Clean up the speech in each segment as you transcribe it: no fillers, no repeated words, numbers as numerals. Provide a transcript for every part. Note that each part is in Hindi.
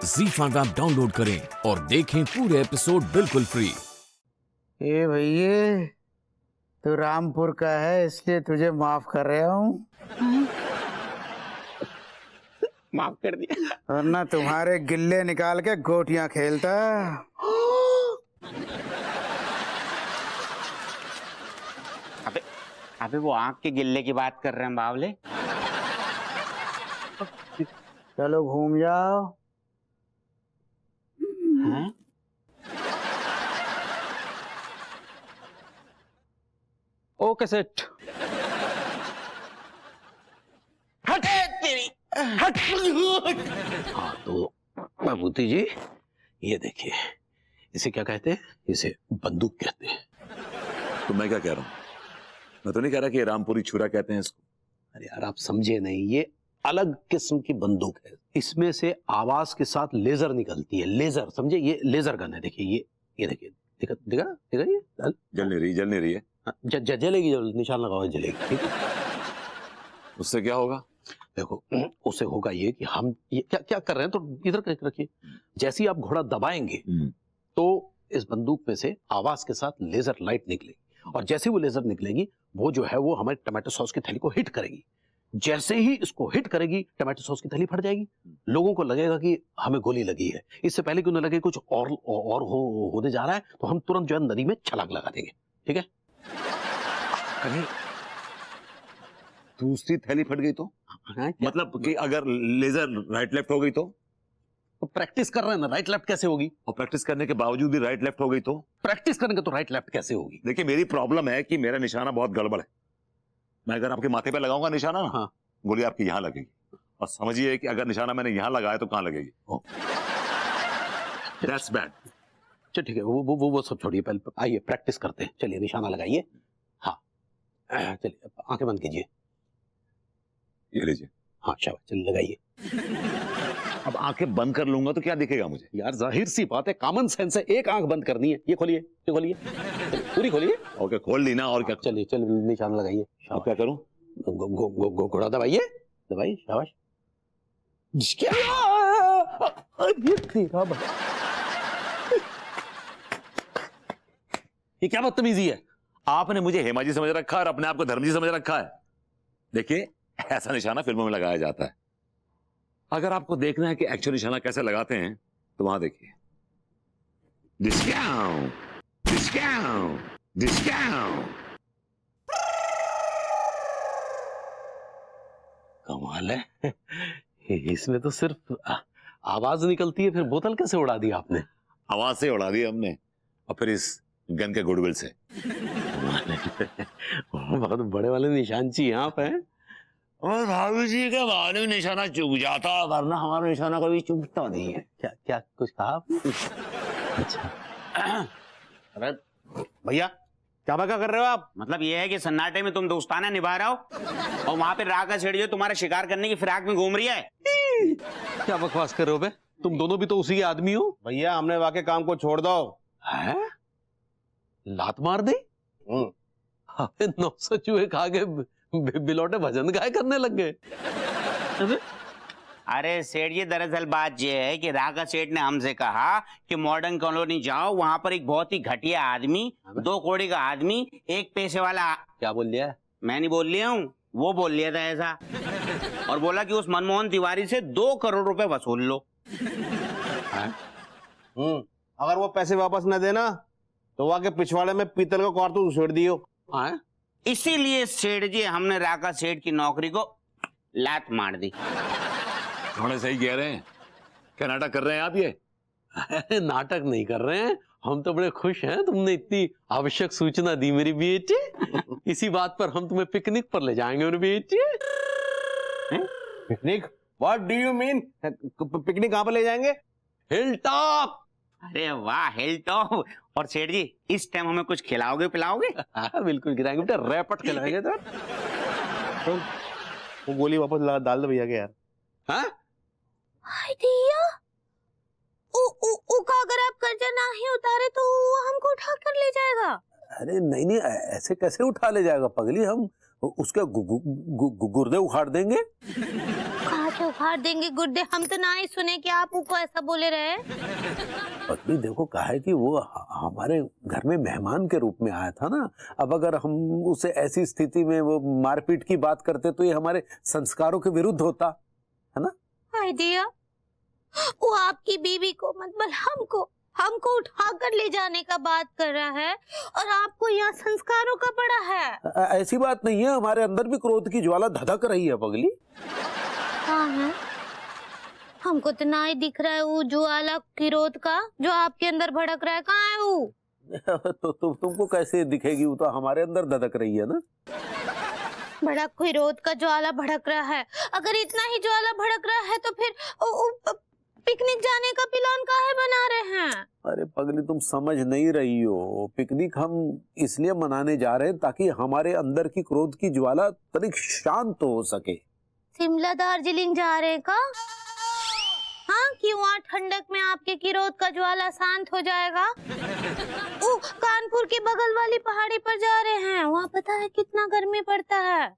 ZEE5 ऐप डाउनलोड करें और देखें पूरे एपिसोड बिल्कुल फ्री। ए भैया, तू रामपुर का है इसलिए तुझे माफ कर रहा हूँ। माफ कर दिया, वरना तुम्हारे गिल्ले निकाल के गोटियां खेलता। अबे अबे वो आँख के गिल्ले की बात कर रहे हैं बावले। चलो घूम जाओ। हैं? ओके सेठ। हट तेरी हट। हाँ तो बाबूती जी, ये देखिए, इसे क्या कहते हैं? इसे बंदूक कहते हैं। तो मैं क्या कह रहा हूँ? मैं तो नहीं कह रहा कि ये रामपुरी छुरा कहते हैं इसको। अरे यार, आप समझे नहीं, ये अलग किस्म की बंदूक है। इसमें से आवाज के साथ लेजर निकलती है। लेजर समझे? ये लेजर गन है। देखिए ये देखिए, दिखा दिखा दिखा ये जल नहीं रही है। जलेगी, जब निशान लगाओ जलेगी। ठीक है, उससे क्या होगा? देखो, उससे होगा ये कि हम ये क्या क्या कर रहे हैं, तो इधर रखिए। जैसे ही आप घोड़ा दबाएंगे तो इस बंदूक में से आवाज के साथ लेजर लाइट निकलेगी, और जैसे वो लेजर निकलेगी वो जो है वो हमारे टमाटो सॉस की थैली को हिट करेगी। जैसे ही इसको हिट करेगी, टमाटो सॉस की थैली फट जाएगी। लोगों को लगेगा कि हमें गोली लगी है। इससे पहले कि उन्हें लगे कुछ और होने जा रहा है, तो हम तुरंत जो है नदी में छलांग लगा देंगे। ठीक है? कहीं दूसरी थैली फट गई तो? मतलब कि अगर लेजर राइट लेफ्ट हो गई तो? प्रैक्टिस कर रहे हैं ना, राइट लेफ्ट कैसे होगी? और प्रैक्टिस करने के बावजूद भी राइट लेफ्ट हो गई तो? प्रैक्टिस करेंगे तो राइट लेफ्ट कैसे होगी? देखिए, मेरी प्रॉब्लम है कि मेरा निशाना बहुत गड़बड़ है। मैं अगर आपके माथे पे लगाऊंगा निशाना ना, हाँ, गोली आपकी यहां लगेगी। और समझिए कि अगर निशाना मैंने यहां लगाया तो कहां लगेगी? That's bad. चलो ठीक है, वो सब छोड़िए, पहले आइए प्रैक्टिस करते हैं। चलिए निशाना लगाइए। हाँ चलिए, आंखें बंद कीजिए। ये लीजिए। हाँ शाबाश, चलिए लगाइए। अब आंखें बंद कर लूंगा तो क्या दिखेगा मुझे? यार जाहिर सी बात है, कॉमन सेंस है, एक आंख बंद करनी है। ये खोलिए, ये खोलिए, पूरी खोलिए। ओके, खोल ली ना, और क्या? चलिए चलिए, निशान लगाइए। अब क्या करूं? घोड़ा दबाइए, दबाइए, शाबाश। ये क्या बदतमीजी है? आपने मुझे हेमाजी समझ रखा है और अपने आप को धर्मजी समझ रखा है। देखिए, ऐसा निशाना फिल्मों में लगाया जाता है। अगर आपको देखना है कि एक्चुअल निशाना कैसे लगाते हैं तो वहां देखिए। Discount, discount, discount. कमाल है, इसमें तो सिर्फ आवाज निकलती है, फिर बोतल कैसे उड़ा दी आपने? आवाज से उड़ा दी हमने, और फिर इस गन के गुडविल से। बहुत बड़े वाले निशानची हैं आप हैं। और भाभी जी के बाद में निशाना चुक जाता, वरना हमारा निशाना कभी चुकता नहीं है। क्या क्या कुछ कहा आपने? अच्छा, अरे भैया, क्या बका कर रहे हो आप? मतलब ये है कि सन्नाटे में तुम दोस्ताना निभा रहे हो और वहां पे राका सेठ जो तुम्हारा शिकार करने की फिराक में घूम रही है। क्या बकवास कर रहे हो बे? तुम दोनों भी तो उसी के आदमी हो। भैया, हमने वाके काम को छोड़ दो। है? लात मार दी? 900 चूहे खा के बिलौटे भजन गाय करने लग गए। अरे सेठ जी, दरअसल बात यह है कि राका सेठ ने हमसे कहा कि मॉडर्न कॉलोनी जाओ, वहां पर एक बहुत ही घटिया आदमी, 2 कौड़ी का आदमी, एक पैसे वाला। क्या बोल लिया? मैं नहीं बोल लिया हूँ, वो बोल लिया था ऐसा। और बोला कि उस मनमोहन तिवारी से 2 करोड़ रुपए वसूल लो। अगर वो पैसे वापस न देना तो वहां के पिछवाड़े में पीतल का कारतूस उछेड़ दियो। इसीलिए सेठ जी, हमने राका सेठ की नौकरी को लात मार दी। थोड़े सही कह रहे हैं। क्या नाटक कर रहे हैं आप ये? अरे नाटक नहीं कर रहे हैं, हम तो बड़े खुश हैं तुमने इतनी आवश्यक सूचना दी मेरी बेटी। इसी बात पर हम तुम्हें पिकनिक पर ले जाएंगे मेरी बेटी। Picnic? What do you mean? Picnic कहाँ पर ले जाएंगे? Hill top. अरे वाह, हिल टॉप। और सेठ जी, इस टाइम हमें कुछ खिलाओगे पिलाओगे? हाँ बिल्कुल खिलाएंगे बेटा, रैपट खिलाएंगे। तो वो गोली वापस डाल दो भैया के यार। हाँ? हाय दिया, का अगर आप कर्जा ना ही उतारे तो वो हमको उठा कर ले जाएगा। अरे नहीं नहीं, ऐसे कैसे उठा ले जाएगा पगली? हम उसके गुर्दे उखाड़ देंगे। कहा कैसे उखाड़ देंगे गुड्डे? हम तो ना ही सुने कि आप उनको ऐसा बोले रहे। पत्नी देखो, कहा है कि वो हमारे घर में मेहमान के रूप में आया था ना। अब अगर हम उसे ऐसी स्थिति में वो मारपीट की बात करते तो ये हमारे संस्कारों के विरुद्ध होता, है ना? आइडिया, वो आपकी बीवी को मतलब हमको उठाकर ले जाने का बात कर रहा है और आपको यहाँ संस्कारों का पड़ा है। ऐसी बात नहीं है, हमारे अंदर भी क्रोध की ज्वाला धधक रही है पगली। हाँ है, हमको तो ना ही दिख रहा है वो ज्वाला क्रोध का जो आपके अंदर भड़क रहा है। कहाँ है वो? तो तुमको कैसे दिखेगी? वो तो हमारे अंदर धधक रही है ना। बड़ा क्रोध का ज्वाला भड़क रहा है। अगर इतना ही ज्वाला भड़क रहा है तो फिर पिकनिक जाने का प्लान काहे बना रहे हैं? अरे पगली, तुम समझ नहीं रही हो। पिकनिक हम इसलिए मनाने जा रहे हैं ताकि हमारे अंदर की क्रोध की ज्वाला तनिक शांत हो सके। शिमला दार्जिलिंग जा रहे हैं का? हाँ, कि वहाँ ठंडक में आपके क्रोध का ज्वाला शांत हो जाएगा। कानपुर के बगल वाली पहाड़ी पर जा रहे हैं, वहाँ पता है कितना गर्मी पड़ता है।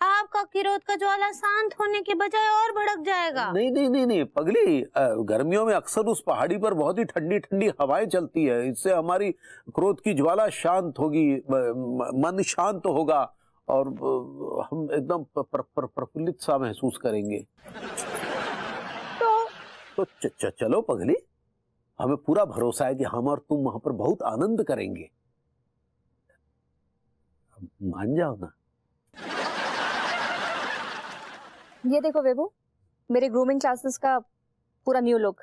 आपका क्रोध का ज्वाला शांत होने के बजाय और भड़क जाएगा। नहीं पगली, गर्मियों में अक्सर उस पहाड़ी पर बहुत ही ठंडी ठंडी हवाएं चलती है। इससे हमारी क्रोध की ज्वाला शांत होगी, मन शांत होगा और हम एकदम प्रफुल्लित सा महसूस करेंगे। तो चलो पगली, हमें पूरा भरोसा है कि हम और तुम वहां पर बहुत आनंद करेंगे। मान जाओ ना। ये देखो वेबू, मेरे ग्रूमिंग क्लासेस का पूरा न्यू लुक।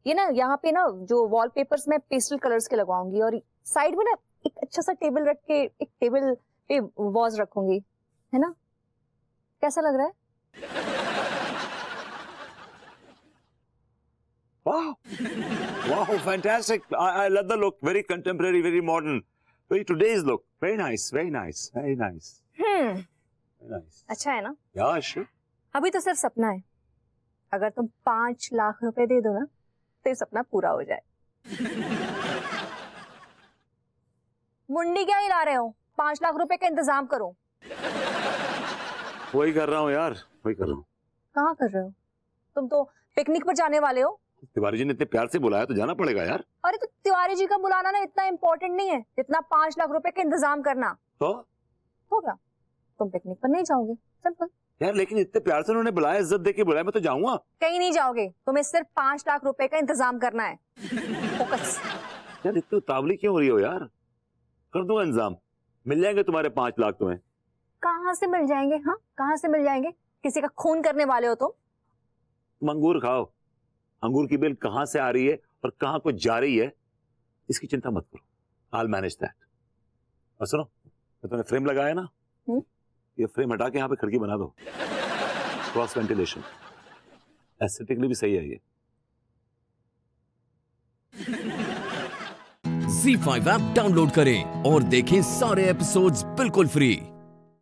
ये ना यहाँ पे ना जो वॉलपेपर्स मैं पेस्टल कलर्स के लगवाऊंगी और साइड में ना एक अच्छा सा टेबल रख के एक टेबल पे वॉज रखूंगी, है ना? कैसा लग रहा है? Wow, fantastic. I love the look. Very contemporary, very modern. Very today's look. Very nice, very nice, very nice. Very nice. अच्छा है ना? Yeah, sure. अभी तो सिर्फ सपना है। अगर तुम 5 लाख रुपए दे दो ना तो ये सपना पूरा हो जाए। मुंडी क्या हिला रहे हो? 5 लाख रुपए का इंतजाम करो। वही कर रहा हूँ यार, वही कर रहा हूँ। कहाँ कर रहे हो? तुम तो पिकनिक पर जाने वाले हो। तिवारी जी ने इतने प्यार से बुलाया तो जाना पड़ेगा यार। अरे तो तिवारी जी का बुलाना ना इतना इम्पोर्टेंट नहीं है जितना 5 लाख रुपए का इंतजाम करना। तो हो गया, तुम पिकनिक पर नहीं जाओगे, सिंपल। यार लेकिन इतने प्यार से उन्होंने बुलाया, इज्जत दे के बुलाया, मैं तो जाऊंगा। कहीं नहीं जाओगे, तुम्हें सिर्फ 5 लाख रुपए का इंतजाम करना है। फोकस। यार इतनी उतावली क्यों हो रही हो यार? कर दूंगा इंतजाम, मिल जाएंगे तुम्हारे 5 लाख तुम्हें। कहाँ से मिल जाएंगे? हाँ, कहाँ से मिल जाएंगे? किसी का खून करने वाले हो तुम। अंगूर खाओ, अंगूर की बेल कहां से आ रही है और कहां को जा रही है इसकी चिंता मत करो, I'll manage that। और सुनो, तो तुमने फ्रेम लगाया ना, ये फ्रेम हटा के यहाँ पे खिड़की बना दो, क्रॉस वेंटिलेशन, एस्थेटिकली भी सही है ये। ZEE5 ऐप डाउनलोड करें और देखें सारे एपिसोड्स बिल्कुल फ्री।